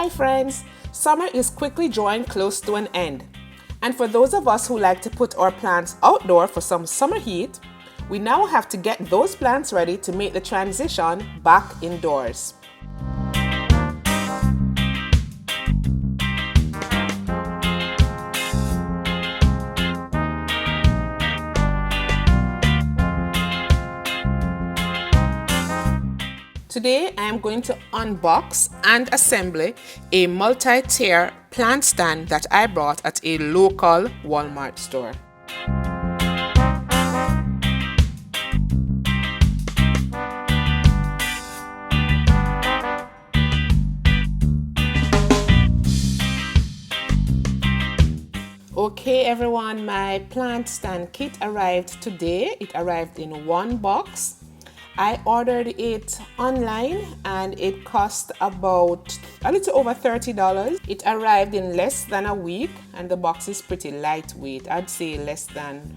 Hi friends! Summer is quickly drawing close to an end. And for those of us who like to put our plants outdoor for some summer heat, we now have to get those plants ready to make the transition back indoors. Today I am going to unbox and assemble a multi-tier plant stand that I bought at a local Walmart store. Okay everyone, my plant stand kit arrived today. It arrived in one box. I ordered it online and it cost about a little over $30. It arrived in less than a week and the box is pretty lightweight. I'd say less than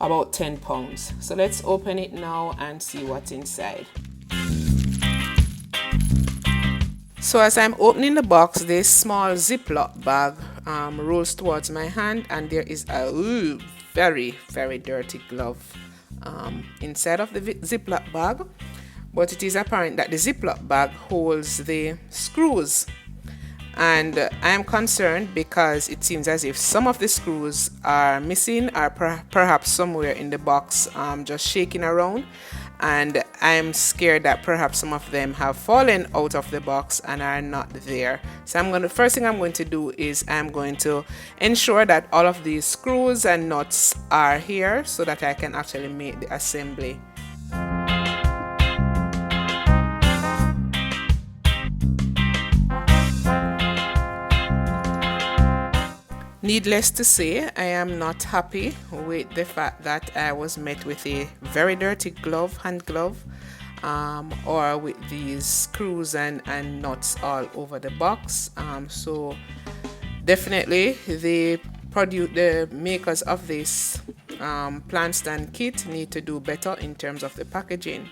about 10 pounds. So let's open it now and see what's inside. So as I'm opening the box, this small Ziploc bag rolls towards my hand and there is a very dirty glove inside of the Ziploc bag, but it is apparent that the Ziploc bag holds the screws, and I am concerned because it seems as if some of the screws are missing or perhaps somewhere in the box just shaking around, and I'm scared that perhaps some of them have fallen out of the box and are not there. So first thing I'm going to do is I'm going to ensure that all of these screws and nuts are here so that I can actually make the assembly. Needless to say, I am not happy with the fact that I was met with a very dirty glove, hand glove, or with these screws and nuts all over the box. So definitely the makers of this plant stand kit need to do better in terms of the packaging.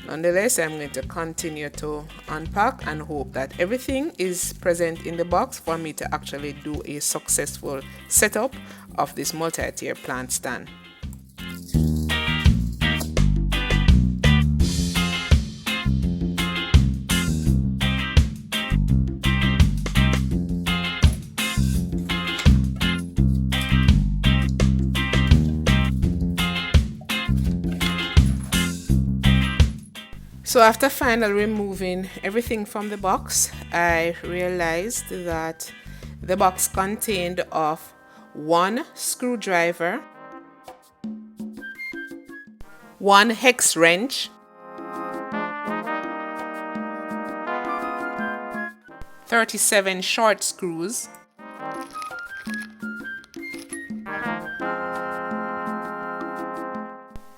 Nonetheless, I'm going to continue to unpack and hope that everything is present in the box for me to actually do a successful setup of this multi-tier plant stand. So after finally removing everything from the box, I realized that the box contained of one screwdriver, one hex wrench, 37 short screws,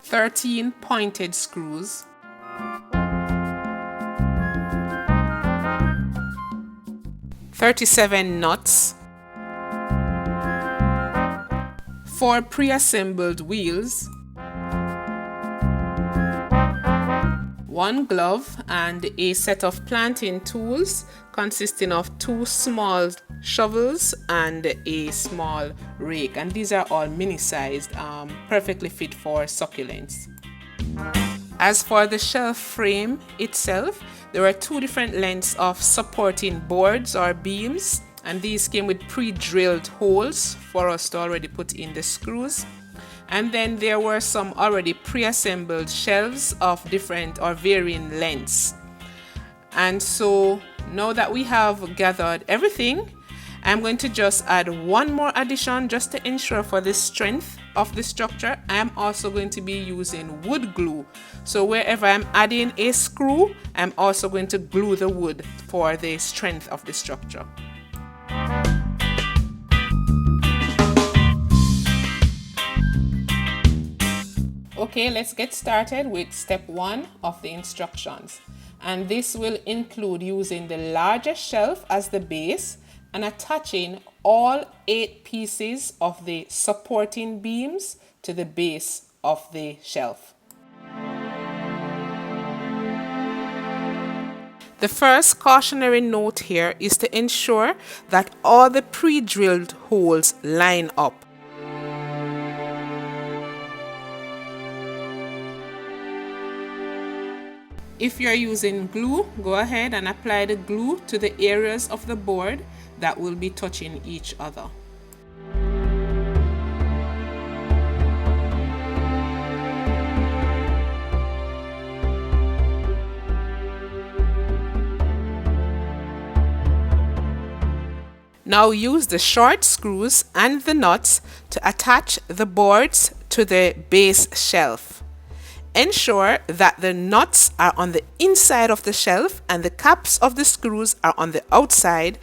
13 pointed screws, 37 nuts, 4 pre-assembled wheels, 1 glove, and a set of planting tools consisting of 2 small shovels and a small rake, and these are all mini-sized, perfectly fit for succulents. As for the shelf frame itself, there are 2 different lengths of supporting boards or beams, and these came with pre-drilled holes for us to already put in the screws. And then there were some already pre-assembled shelves of different or varying lengths. And so now that we have gathered everything, I'm going to just add one more addition just to ensure for the strength of the structure. I'm also going to be using wood glue. So wherever I'm adding a screw, I'm also going to glue the wood for the strength of the structure. Okay, let's get started with step 1 of the instructions. And this will include using the larger shelf as the base and attaching all 8 pieces of the supporting beams to the base of the shelf. The first cautionary note here is to ensure that all the pre-drilled holes line up. If you're using glue, go ahead and apply the glue to the areas of the board that will be touching each other. Now use the short screws and the nuts to attach the boards to the base shelf. Ensure that the nuts are on the inside of the shelf and the caps of the screws are on the outside.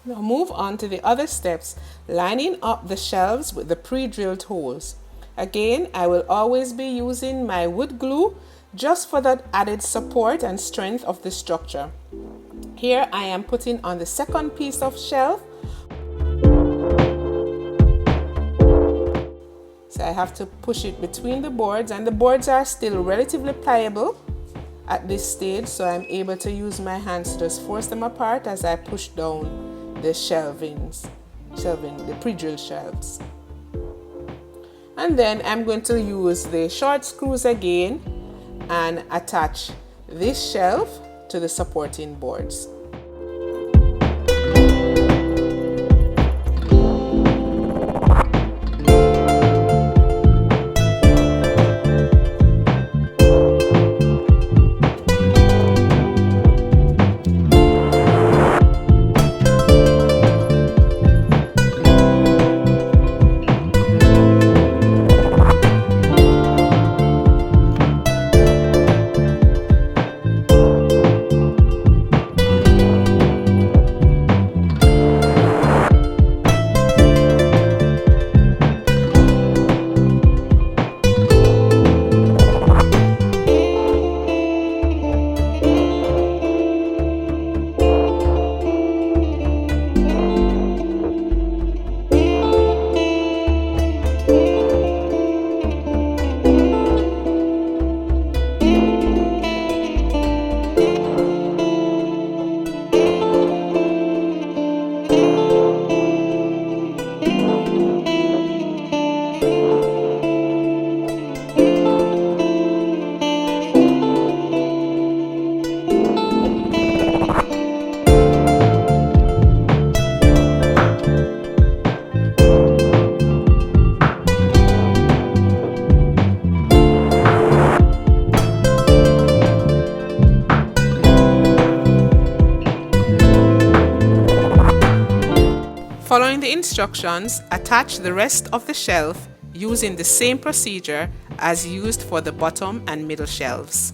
Now move on to the other steps, lining up the shelves with the pre-drilled holes. Again, I will always be using my wood glue just for that added support and strength of the structure. Here I am putting on the second piece of shelf. So I have to push it between the boards, and the boards are still relatively pliable at this stage, so I'm able to use my hands to just force them apart as I push down the shelving, the pre-drilled shelves. And then I'm going to use the short screws again and attach this shelf to the supporting boards. Following the instructions, attach the rest of the shelf using the same procedure as used for the bottom and middle shelves.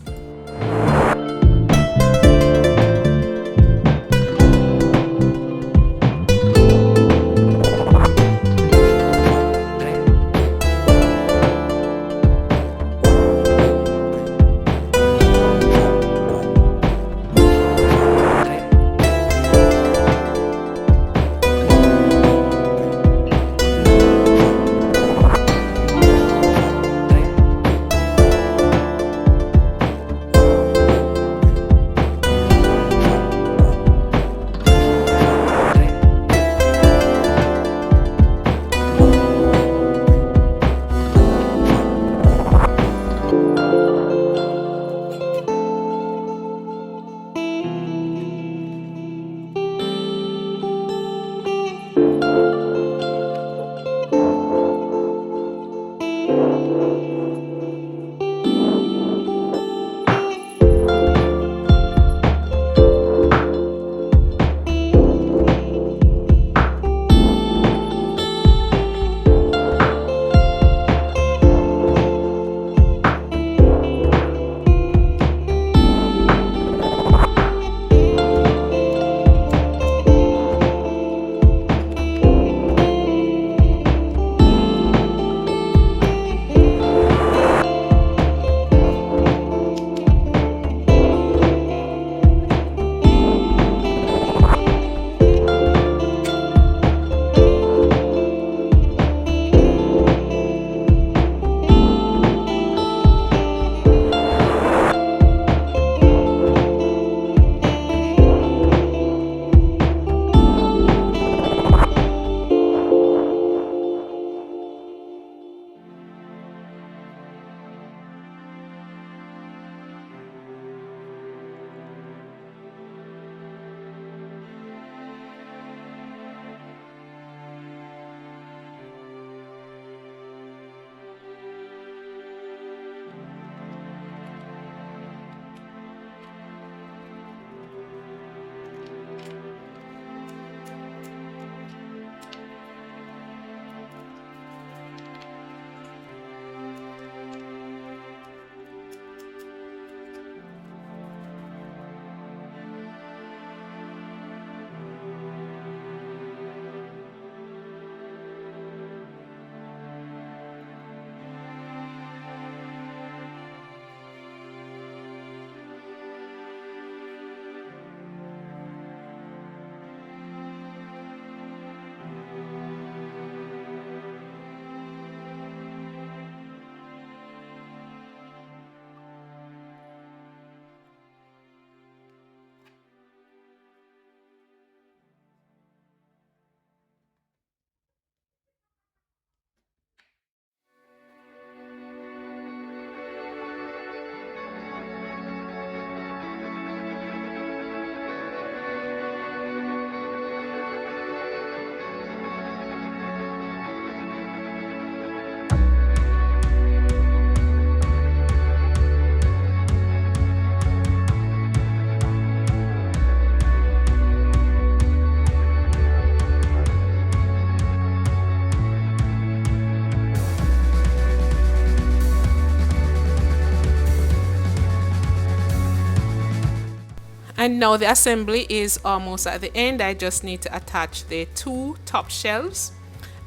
And now the assembly is almost at the end. I just need to attach the 2 top shelves.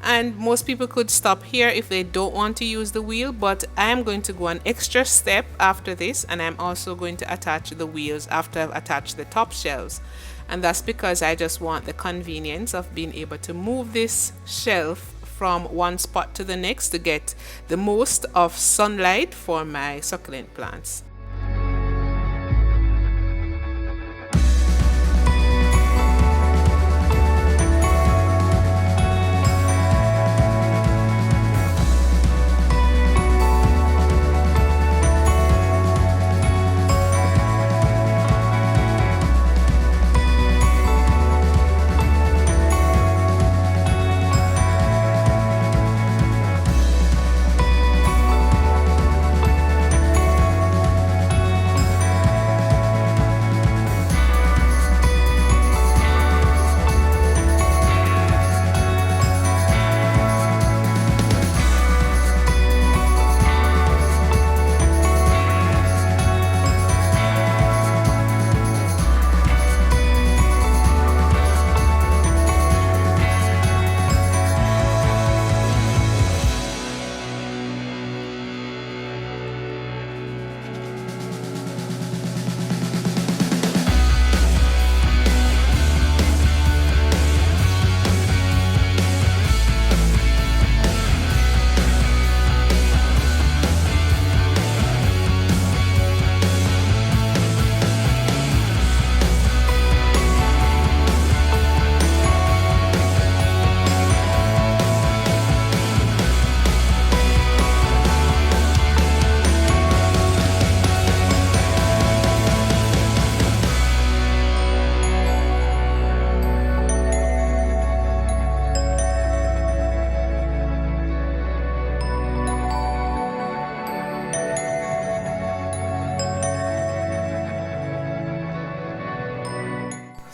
And most people could stop here if they don't want to use the wheel, but I am going to go an extra step after this, and I'm also going to attach the wheels after I've attached the top shelves. And that's because I just want the convenience of being able to move this shelf from one spot to the next to get the most of sunlight for my succulent plants.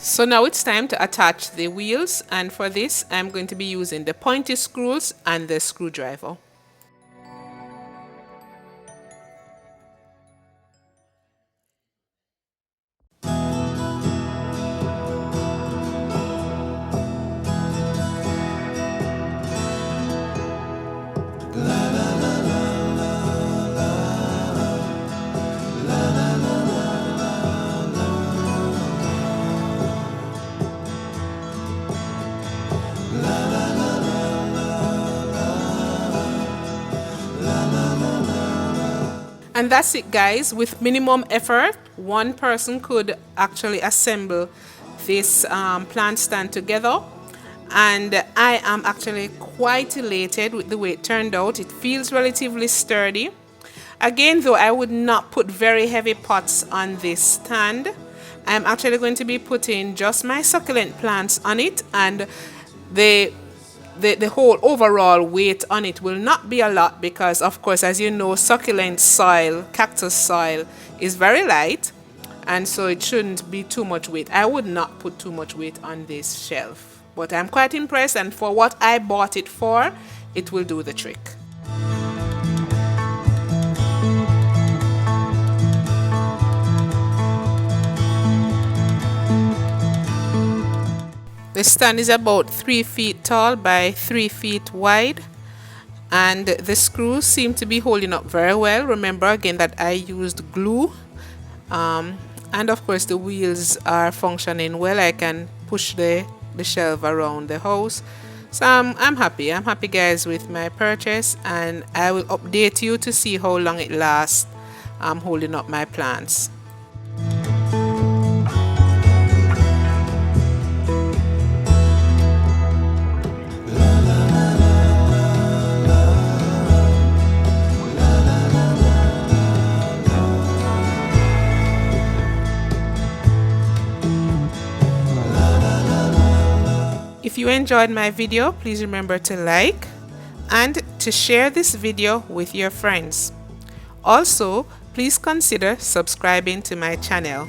So now it's time to attach the wheels, and for this I'm going to be using the pointy screws and the screwdriver. And that's it, guys. With minimum effort, one person could actually assemble this plant stand together. And I am actually quite elated with the way it turned out. It feels relatively sturdy. Again, though, I would not put very heavy pots on this stand. I'm actually going to be putting just my succulent plants on it, and the whole overall weight on it will not be a lot because, of course, as you know, succulent soil, cactus soil, is very light, and so it shouldn't be too much weight. I would not put too much weight on this shelf, but I'm quite impressed, and for what I bought it for, it will do the trick. The stand is about 3 feet tall by 3 feet wide, and the screws seem to be holding up very well. Remember again that I used glue, and of course the wheels are functioning well. I can push the shelf around the house, so I'm happy guys with my purchase, and I will update you to see how long it lasts. I'm holding up my plants. If you enjoyed my video, please remember to like and to share this video with your friends. Also, please consider subscribing to my channel.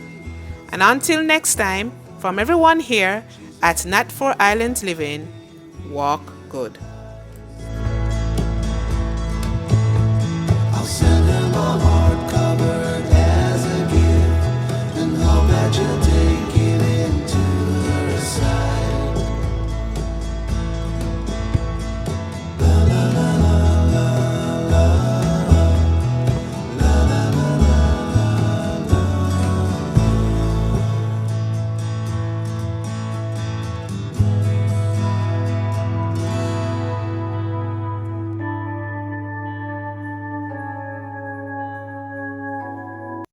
And until next time, from everyone here at Nat 4 Island Living, walk good. I'll send them all.